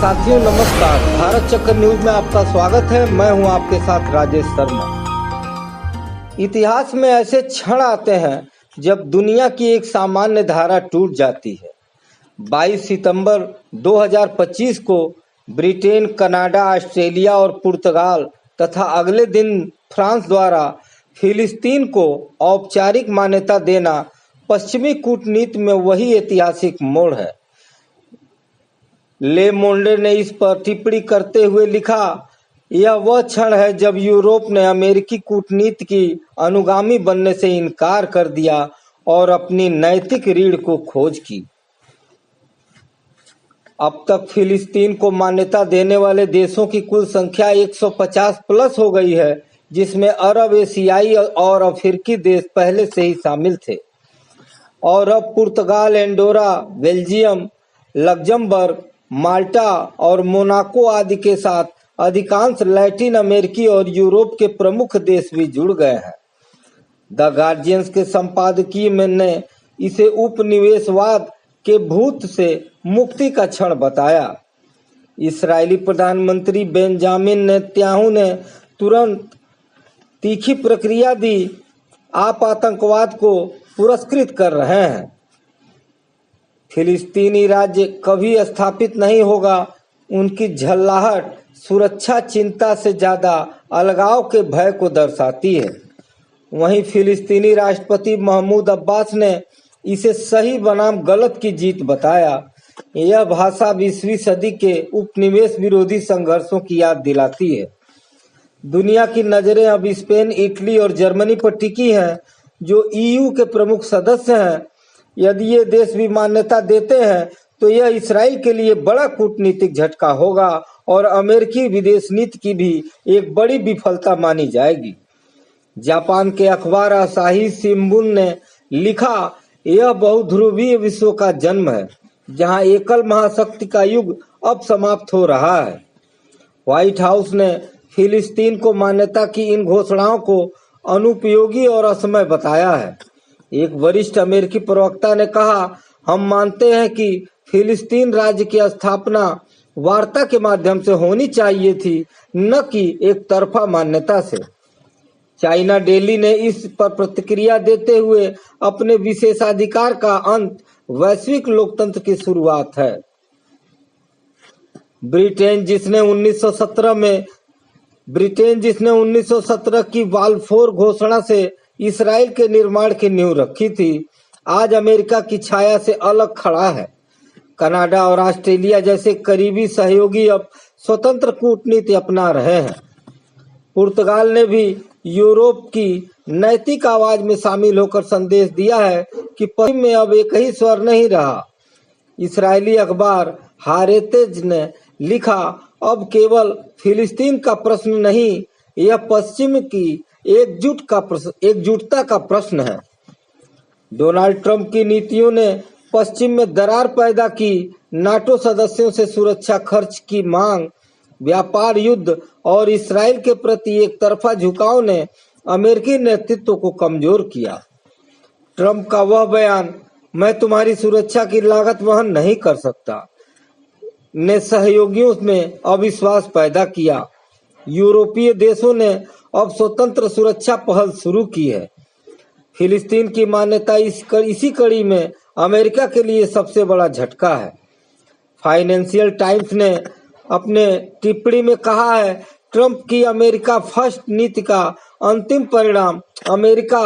साथियों नमस्कार। भारत चक्र न्यूज में आपका स्वागत है। मैं हूं आपके साथ राजेश शर्मा। इतिहास में ऐसे क्षण आते हैं जब दुनिया की एक सामान्य धारा टूट जाती है। 22 सितंबर 2025 को ब्रिटेन, कनाडा, ऑस्ट्रेलिया और पुर्तगाल तथा अगले दिन फ्रांस द्वारा फिलिस्तीन को औपचारिक मान्यता देना पश्चिमी कूटनीति में वही ऐतिहासिक मोड़ है। ले मोंडे ने इस पर टिप्पणी करते हुए लिखा, यह वह क्षण है जब यूरोप ने अमेरिकी कूटनीति की अनुगामी बनने से इनकार कर दिया और अपनी नैतिक रीढ़ को खोज की। अब तक फिलिस्तीन को मान्यता देने वाले देशों की कुल संख्या 150 प्लस हो गई है, जिसमें अरब, एशियाई और अफ्रीकी देश पहले से ही शामिल थे। और अब पुर्तगाल, एंडोरा, बेल्जियम, लग्जमबर्ग, माल्टा और मोनाको आदि के साथ अधिकांश लैटिन अमेरिकी और यूरोप के प्रमुख देश भी जुड़ गए हैं। द गार्जियन के संपादकीय में ने इसे उपनिवेशवाद के भूत से मुक्ति का क्षण बताया। इस्राएली प्रधानमंत्री बेंजामिन नेतन्याहू ने तुरंत तीखी प्रतिक्रिया दी, आप आतंकवाद को पुरस्कृत कर रहे हैं। फिलिस्तीनी राज्य कभी स्थापित नहीं होगा। उनकी झल्लाहट सुरक्षा चिंता से ज्यादा अलगाव के भय को दर्शाती है। वहीं फिलिस्तीनी राष्ट्रपति महमूद अब्बास ने इसे सही बनाम गलत की जीत बताया। यह भाषा 20वीं सदी के उपनिवेश विरोधी संघर्षों की याद दिलाती है। दुनिया की नजरें अब स्पेन, इटली और जर्मनी पर टिकी हैं, जो ईयू के प्रमुख सदस्य हैं। यदि ये देश भी मान्यता देते हैं तो यह इसराइल के लिए बड़ा कूटनीतिक झटका होगा और अमेरिकी विदेश नीति की भी एक बड़ी विफलता मानी जाएगी। जापान के अखबार असाही शिंबुन ने लिखा, यह बहुध्रुवीय विश्व का जन्म है, जहां एकल महाशक्ति का युग अब समाप्त हो रहा है। व्हाइट हाउस ने फिलिस्तीन को मान्यता की इन घोषणाओं को अनुपयोगी और असमय बताया है। एक वरिष्ठ अमेरिकी प्रवक्ता ने कहा, हम मानते हैं कि फिलिस्तीन राज्य की स्थापना वार्ता के माध्यम से होनी चाहिए थी, न कि एक तरफा मान्यता से। चाइना डेली ने इस पर प्रतिक्रिया देते हुए अपने विशेषाधिकार का अंत वैश्विक लोकतंत्र की शुरुआत है। ब्रिटेन जिसने 1917 की बाल्फोर घोषणा से इसराइल के निर्माण की नींव रखी थी, आज अमेरिका की छाया से अलग खड़ा है। कनाडा और ऑस्ट्रेलिया जैसे करीबी सहयोगी अब स्वतंत्र कूटनीति अपना रहे हैं। पुर्तगाल ने भी यूरोप की नैतिक आवाज में शामिल होकर संदेश दिया है कि पश्चिम में अब एक ही स्वर नहीं रहा। इसराइली अखबार हारेतेज ने लिखा, अब केवल फिलिस्तीन का प्रश्न नहीं, यह पश्चिम की एकजुटता का प्रश्न है। डोनाल्ड ट्रंप की नीतियों ने पश्चिम में दरार पैदा की। नाटो सदस्यों से सुरक्षा खर्च की मांग, व्यापार युद्ध और इसराइल के प्रति एक तरफा झुकाव ने अमेरिकी नेतृत्व को कमजोर किया। ट्रंप का वह बयान, मैं तुम्हारी सुरक्षा की लागत वहन नहीं कर सकता, ने सहयोगियों में अविश्वास पैदा किया। यूरोपीय देशों ने अब स्वतंत्र सुरक्षा पहल शुरू की है। फिलिस्तीन की मान्यता इसी कड़ी में अमेरिका के लिए सबसे बड़ा झटका है। फाइनेंशियल टाइम्स ने अपने टिप्पणी में कहा है, ट्रंप की अमेरिका फर्स्ट नीति का अंतिम परिणाम अमेरिका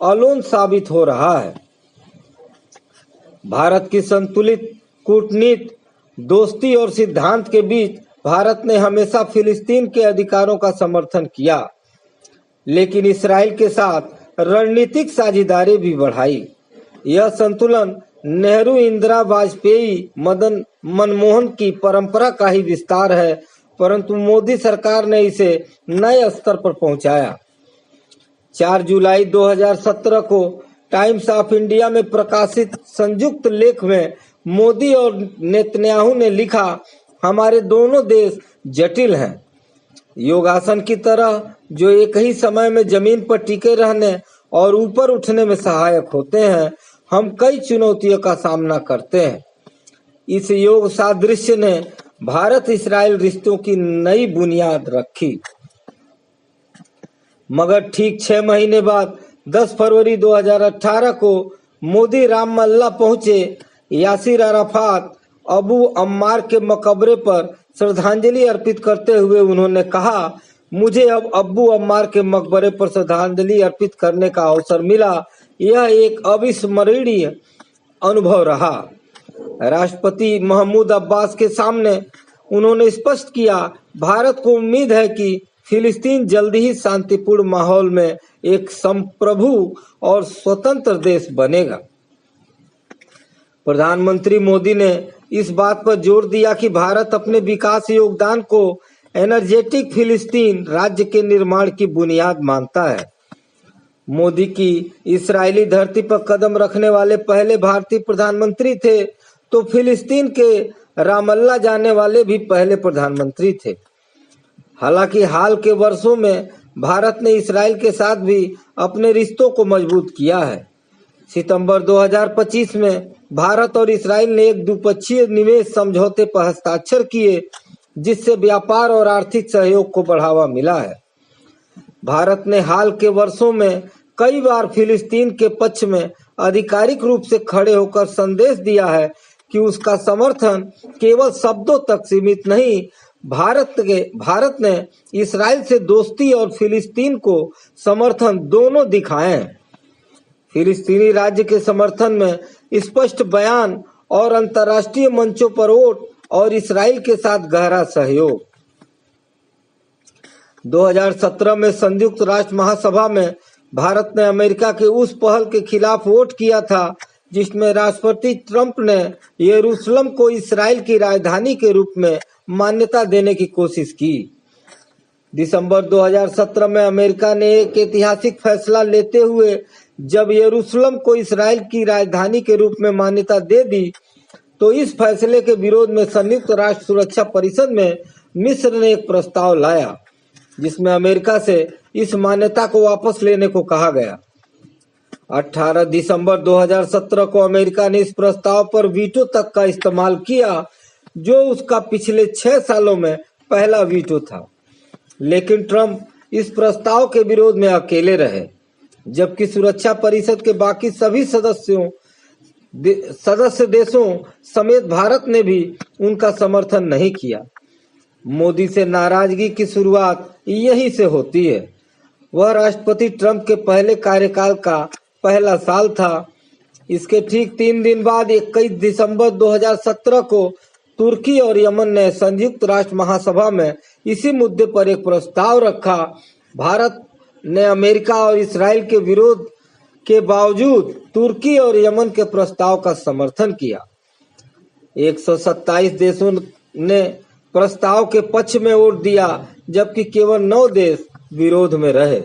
अलोन साबित हो रहा है। भारत की संतुलित कूटनीति, दोस्ती और सिद्धांत के बीच भारत ने हमेशा फिलिस्तीन के अधिकारों का समर्थन किया, लेकिन इसराइल के साथ रणनीतिक साझेदारी भी बढ़ाई। यह संतुलन नेहरू, इंदिरा, वाजपेयी, मनमोहन की परंपरा का ही विस्तार है, परंतु मोदी सरकार ने इसे नए स्तर पर पहुंचाया। 4 जुलाई 2017 को टाइम्स ऑफ इंडिया में प्रकाशित संयुक्त लेख में मोदी और नेतन्याहू ने लिखा, हमारे दोनों देश जटिल हैं, योगासन की तरह, जो एक ही समय में जमीन पर टिके रहने और ऊपर उठने में सहायक होते हैं। हम कई चुनौतियों का सामना करते हैं। इस योग सादृश्य ने भारत इसराइल रिश्तों की नई बुनियाद रखी। मगर ठीक 6 महीने बाद 10 फरवरी 2018 को मोदी रामलला पहुंचे। यासिर अराफात अबू अम्मार के मकबरे पर श्रद्धांजलि अर्पित करते हुए उन्होंने कहा, मुझे अब अबू अम्मार के मकबरे पर श्रद्धांजलि अर्पित करने का अवसर मिला। यह एक अविस्मरणीय अनुभव रहा। राष्ट्रपति महमूद अब्बास के सामने उन्होंने स्पष्ट किया, भारत को उम्मीद है कि फिलिस्तीन जल्द ही शांतिपूर्ण माहौल में एक संप्रभु और स्वतंत्र देश बनेगा। प्रधानमंत्री मोदी ने इस बात पर जोर दिया कि भारत अपने विकास योगदान को एनर्जेटिक फिलिस्तीन राज्य के निर्माण की बुनियाद मानता है। मोदी की इस्राएली धरती पर कदम रखने वाले पहले भारतीय प्रधानमंत्री थे, तो फिलिस्तीन के रामल्ला जाने वाले भी पहले प्रधानमंत्री थे। हालांकि हाल के वर्षों में भारत ने इस्राएल के साथ भी अपने रिश्तों को मजबूत किया है। सितंबर 2025 में भारत और इस्राएल ने एक द्विपक्षीय निवेश समझौते पर हस्ताक्षर किए, जिससे व्यापार और आर्थिक सहयोग को बढ़ावा मिला है। भारत ने हाल के वर्षों में कई बार फिलिस्तीन के पक्ष में आधिकारिक रूप से खड़े होकर संदेश दिया है कि उसका समर्थन केवल शब्दों तक सीमित नहीं, भारत ने इस्राएल से दोस्ती और फिलिस्तीन को समर्थन दोनों दिखाए हैं। फिलिस्तीनी राज्य के समर्थन में स्पष्ट बयान और अंतर्राष्ट्रीय मंचों पर वोट और इस्राएल के साथ गहरा सहयोग। 2017 में संयुक्त राष्ट्र महासभा में भारत ने अमेरिका के उस पहल के खिलाफ वोट किया था जिसमें राष्ट्रपति ट्रंप ने यरूशलेम को इस्राएल की राजधानी के रूप में मान्यता देने की कोशिश की। दिसंबर 2017 में अमेरिका ने एक ऐतिहासिक फैसला लेते हुए जब यरूशलेम को इस्राएल की राजधानी के रूप में मान्यता दे दी, तो इस फैसले के विरोध में संयुक्त राष्ट्र सुरक्षा परिषद में मिस्र ने एक प्रस्ताव लाया, जिसमें अमेरिका से इस मान्यता को वापस लेने को कहा गया। 18 दिसंबर 2017 को अमेरिका ने इस प्रस्ताव पर वीटो तक का इस्तेमाल किया, जो उसका पिछले 6 सालों में पहला वीटो था। लेकिन ट्रंप इस प्रस्ताव के विरोध में अकेले रहे, जबकि सुरक्षा परिषद के बाकी सभी सदस्य देशों समेत भारत ने भी उनका समर्थन नहीं किया। मोदी से नाराजगी की शुरुआत यहीं से होती है। वह राष्ट्रपति ट्रंप के पहले कार्यकाल का पहला साल था। इसके ठीक 3 दिन बाद 21 दिसंबर 2017 को तुर्की और यमन ने संयुक्त राष्ट्र महासभा में इसी मुद्दे पर एक प्रस्ताव रखा। भारत ने अमेरिका और इस्राएल के विरोध के बावजूद तुर्की और यमन के प्रस्ताव का समर्थन किया। 127 देशों ने प्रस्ताव के पक्ष में वोट दिया, जबकि केवल 9 देश विरोध में रहे।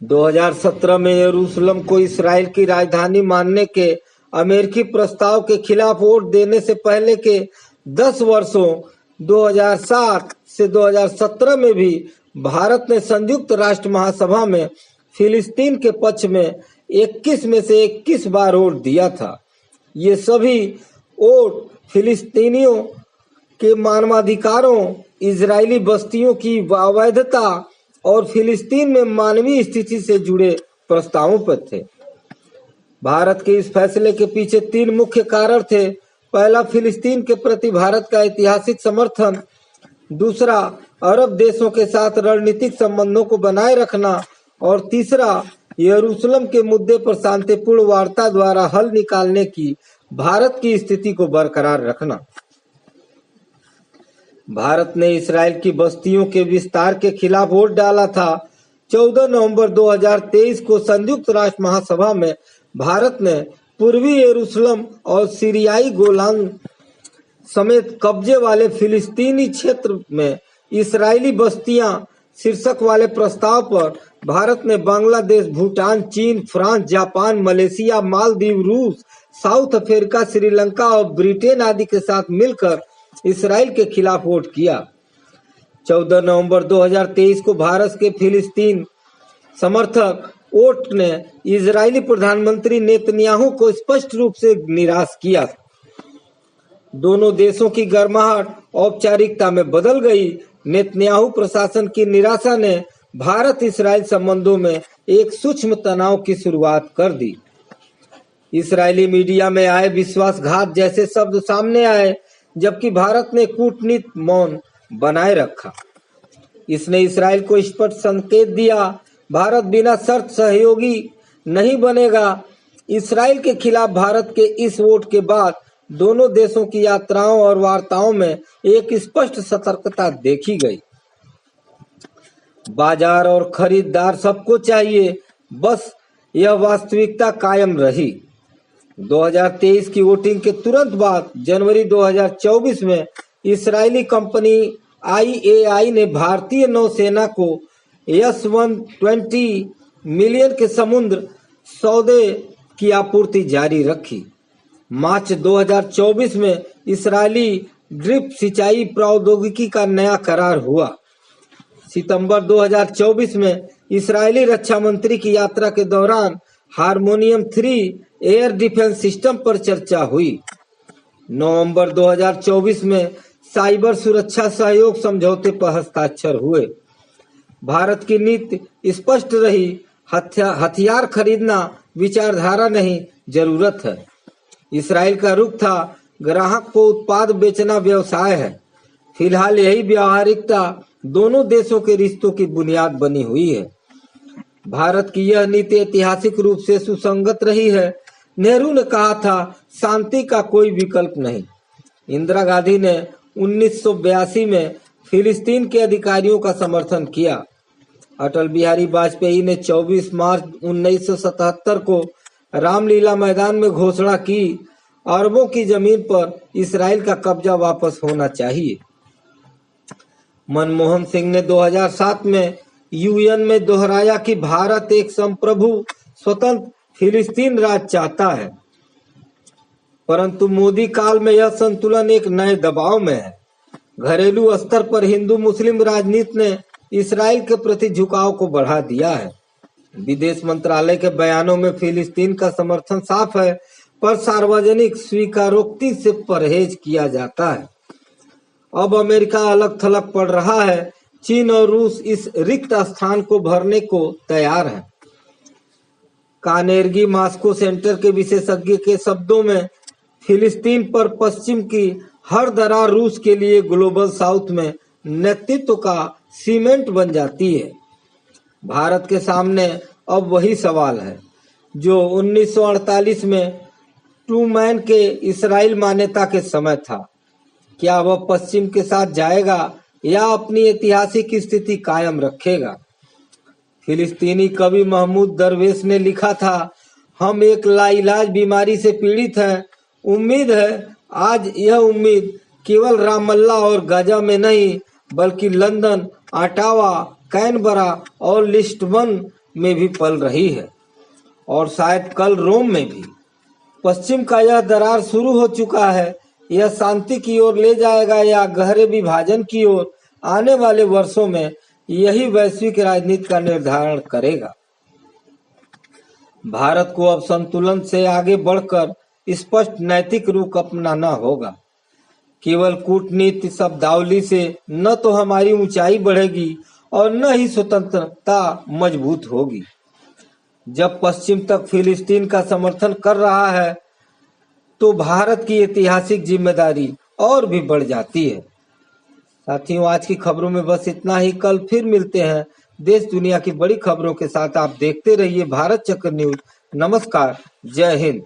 2017 में यरूशलेम को इस्राएल की राजधानी मानने के अमेरिकी प्रस्ताव के खिलाफ वोट देने से पहले के 10 वर्षों 2007 से 2017 में भी भारत ने संयुक्त राष्ट्र महासभा में फिलिस्तीन के पक्ष में 21 में से 21 बार वोट दिया था। ये सभी वोट फिलिस्तीनियों के मानवाधिकारों, इजरायली बस्तियों की अवैधता और फिलिस्तीन में मानवीय स्थिति से जुड़े प्रस्तावों पर थे। भारत के इस फैसले के पीछे 3 मुख्य कारण थे। पहला, फिलिस्तीन के प्रति भारत का ऐतिहासिक समर्थन। दूसरा, अरब देशों के साथ रणनीतिक संबंधों को बनाए रखना। और तीसरा, यरूशलेम के मुद्दे पर शांतिपूर्ण वार्ता द्वारा हल निकालने की भारत की स्थिति को बरकरार रखना। भारत ने इस्राएल की बस्तियों के विस्तार के खिलाफ वोट डाला था। 14 नवंबर 2023 को संयुक्त राष्ट्र महासभा में भारत ने पूर्वी यरूशलेम और सीरियाई गोलान समेत कब्जे वाले फिलिस्तीनी क्षेत्र में इस्राएली बस्तियां शीर्षक वाले प्रस्ताव पर भारत ने बांग्लादेश, भूटान, चीन, फ्रांस, जापान, मलेशिया, मालदीव, रूस, साउथ अफ्रीका, श्रीलंका और ब्रिटेन आदि के साथ मिलकर इस्राएल के खिलाफ वोट किया। 14 नवंबर 2023 को भारत के फिलिस्तीन समर्थक वोट ने इजरायली प्रधानमंत्री नेतन्याहू को स्पष्ट रूप से निराश किया। दोनों देशों की गर्माहट औपचारिकता में बदल गई। नेतन्याहू प्रशासन की निराशा ने भारत इस्राइल संबंधों में एक सूक्ष्म तनाव की शुरुआत कर दी। इस्राएली मीडिया में आए विश्वासघात जैसे शब्द सामने आए, जबकि भारत ने कूटनीति मौन बनाए रखा। इसने इस्राएल को स्पष्ट संकेत दिया, भारत बिना शर्त सहयोगी नहीं बनेगा। इस्राएल के खिलाफ भारत के इस वोट के बाद दोनों देशों की यात्राओं और वार्ताओं में एक स्पष्ट सतर्कता देखी गई। बाजार और खरीदार सबको चाहिए, बस यह वास्तविकता कायम रही। 2023 की वोटिंग के तुरंत बाद जनवरी 2024 में इस्राएली कंपनी IAI ने भारतीय नौसेना को S-120 मिलियन के समुद्र सौदे की आपूर्ति जारी रखी। मार्च 2024 में इस्राएली ड्रिप सिंचाई प्रौद्योगिकी का नया करार हुआ। सितंबर 2024 में इस्राएली रक्षा मंत्री की यात्रा के दौरान हार्मोनियम 3 एयर डिफेंस सिस्टम पर चर्चा हुई। नवंबर 2024 में साइबर सुरक्षा सहयोग समझौते पर हस्ताक्षर हुए। भारत की नीति स्पष्ट रही, हथियार खरीदना विचारधारा नहीं, जरूरत है। इस्राएल का रुख था, ग्राहक को उत्पाद बेचना व्यवसाय है। फिलहाल यही व्यावहारिकता दोनों देशों के रिश्तों की बुनियाद बनी हुई है। भारत की यह नीति ऐतिहासिक रूप से सुसंगत रही है। नेहरू ने कहा था, शांति का कोई विकल्प नहीं। इंदिरा गांधी ने 1982 में फिलिस्तीन के अधिकारियों का समर्थन किया। अटल बिहारी वाजपेयी ने 24 मार्च 1977 को रामलीला मैदान में घोषणा की, अरबों की जमीन पर इस्राएल का कब्जा वापस होना चाहिए। मनमोहन सिंह ने 2007 में UN में दोहराया कि भारत एक संप्रभु स्वतंत्र फिलिस्तीन राज्य चाहता है, परंतु मोदी काल में यह संतुलन एक नए दबाव में है। घरेलू स्तर पर हिंदू मुस्लिम राजनीति ने इस्राएल के प्रति झुकाव को बढ़ा दिया है। विदेश मंत्रालय के बयानों में फिलिस्तीन का समर्थन साफ है, पर सार्वजनिक स्वीकारोक्ति से परहेज किया जाता है। अब अमेरिका अलग थलग पड़ रहा है। चीन और रूस इस रिक्त स्थान को भरने को तैयार है। कानेर्गी मास्को सेंटर के विशेषज्ञ के शब्दों में, फिलिस्तीन पर पश्चिम की हर दरार रूस के लिए ग्लोबल साउथ में नेतृत्व का सीमेंट बन जाती है। भारत के सामने अब वही सवाल है जो 1948 में ट्रूमैन के इस्राएल मान्यता के समय था। क्या वह पश्चिम के साथ जाएगा या अपनी ऐतिहासिक स्थिति कायम रखेगा? फिलिस्तीनी कवि महमूद दरवेश ने लिखा था, हम एक लाइलाज बीमारी से पीड़ित हैं। उम्मीद है, आज यह उम्मीद केवल रामल्ला और गाजा में नहीं, बल्कि लंदन, ओटावा, कैनबरा और लिस्बन में भी पल रही है, और शायद कल रोम में भी। पश्चिम का यह दरार शुरू हो चुका है। यह शांति की ओर ले जाएगा या गहरे विभाजन की ओर? आने वाले वर्षों में यही वैश्विक राजनीति का निर्धारण करेगा। भारत को अब संतुलन से आगे बढ़कर स्पष्ट नैतिक रुख अपनाना होगा। केवल कूटनीति शब्दावली से न तो हमारी ऊंचाई बढ़ेगी और न ही स्वतंत्रता मजबूत होगी। जब पश्चिम तक फिलिस्तीन का समर्थन कर रहा है, तो भारत की ऐतिहासिक जिम्मेदारी और भी बढ़ जाती है। साथियों, आज की खबरों में बस इतना ही। कल फिर मिलते हैं देश दुनिया की बड़ी खबरों के साथ। आप देखते रहिए भारत चक्र न्यूज। नमस्कार, जय हिंद।